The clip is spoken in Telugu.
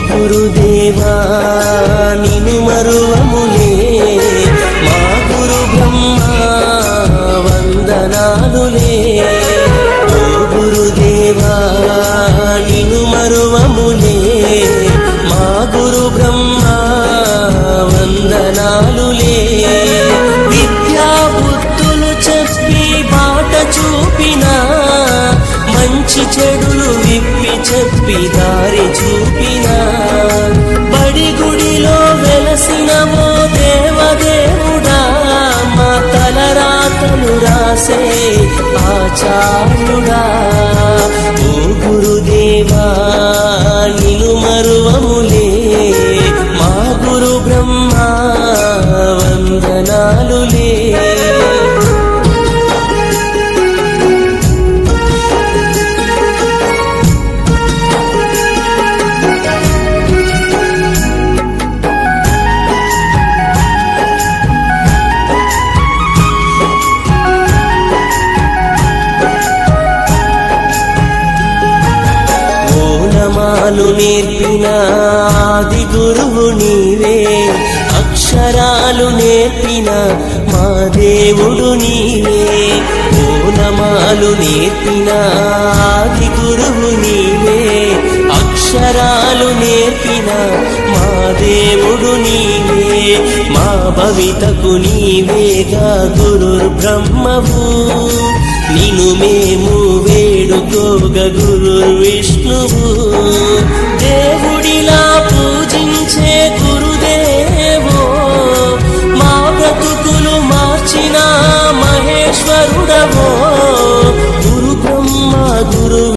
గురుదేవా నిను మరువములే మా గురు బ్రహ్మ వందనాలులే ఓ గురుదేవా నిను మరువములే మా గురు బ్రహ్మ వందనాలులే విద్యా బుద్ధులు చెప్పి బాట చూపిన మంచి చెడులు విప్పి చెప్పి దారి చూపిన బడి గుడిలో వెలసినవో దేవదేవుడా మా తలరాతలు రాసే ఆచార్యుడా ఓ గురుదేవా నిను మరువములే మా గురు బ్రహ్మ వందనాలులే ఓనమాలు నేర్పిన ఆది గురువు నీవే అక్షరాలు నేర్పిన మా దేవుడు నీవే ఓనమాలు నేర్పిన ఆది గురువు నీవే అక్షరాలు నేర్పిన మా దేవుడు నీవే మా భవితకు నీవేగా గురు బ్రహ్మవు నిను మేము వేడుకోగ గురు విష్ణువు దేవుడిలా పూజించే గురుదేవో మా బ్రతుకులు మార్చిన మహేశ్వరుడవో గురు బ్రహ్మ గురు